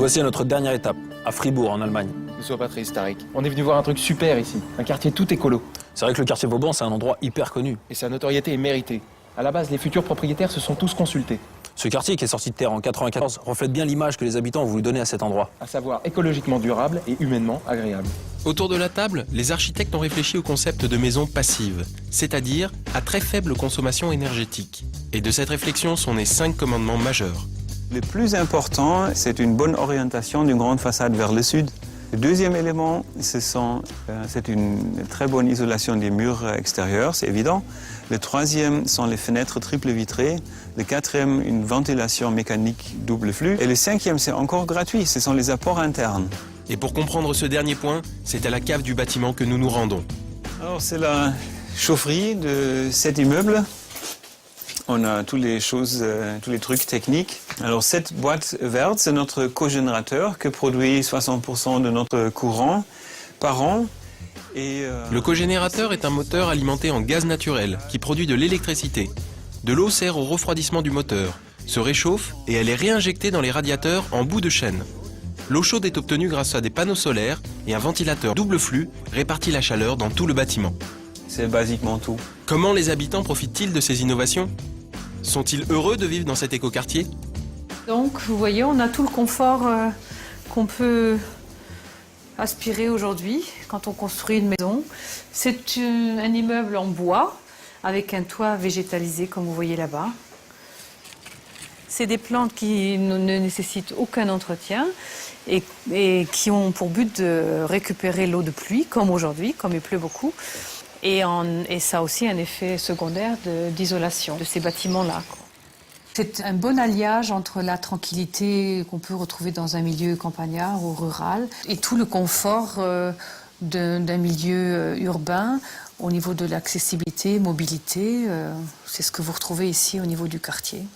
voici à notre dernière étape, à Fribourg, en Allemagne. Ne sois pas triste, Tariq. On est venu voir un truc super ici. Un quartier tout écolo. C'est vrai que le quartier Vauban, c'est un endroit hyper connu. Et sa notoriété est méritée. À la base, les futurs propriétaires se sont tous consultés. Ce quartier, qui est sorti de terre en 94, reflète bien l'image que les habitants ont voulu donner à cet endroit. À savoir écologiquement durable et humainement agréable. Autour de la table, les architectes ont réfléchi au concept de maison passive, c'est-à-dire à très faible consommation énergétique. Et de cette réflexion sont nés 5 commandements majeurs. Le plus important, c'est une bonne orientation d'une grande façade vers le sud. Le deuxième élément, c'est une très bonne isolation des murs extérieurs, c'est évident. Le troisième sont les fenêtres triple vitrées. Le quatrième, une ventilation mécanique double flux. Et le cinquième, c'est encore gratuit, ce sont les apports internes. Et pour comprendre ce dernier point, c'est à la cave du bâtiment que nous nous rendons. Alors, c'est la chaufferie de cet immeuble. On a toutes les choses, tous les trucs techniques. Alors cette boîte verte, c'est notre cogénérateur qui produit 60% de notre courant par an. Le cogénérateur est un moteur alimenté en gaz naturel qui produit de l'électricité. De l'eau sert au refroidissement du moteur, se réchauffe et elle est réinjectée dans les radiateurs en bout de chaîne. L'eau chaude est obtenue grâce à des panneaux solaires et un ventilateur double flux répartit la chaleur dans tout le bâtiment. C'est basiquement tout. Comment les habitants profitent-ils de ces innovations ? Sont-ils heureux de vivre dans cet écoquartier ? Donc, vous voyez, on a tout le confort qu'on peut aspirer aujourd'hui quand on construit une maison. C'est un immeuble en bois avec un toit végétalisé, comme vous voyez là-bas. C'est des plantes qui ne nécessitent aucun entretien et qui ont pour but de récupérer l'eau de pluie, comme aujourd'hui, comme il pleut beaucoup. Et ça a aussi un effet secondaire d'isolation de ces bâtiments-là. C'est un bon alliage entre la tranquillité qu'on peut retrouver dans un milieu campagnard ou rural et tout le confort d'un milieu urbain au niveau de l'accessibilité, mobilité. C'est ce que vous retrouvez ici au niveau du quartier.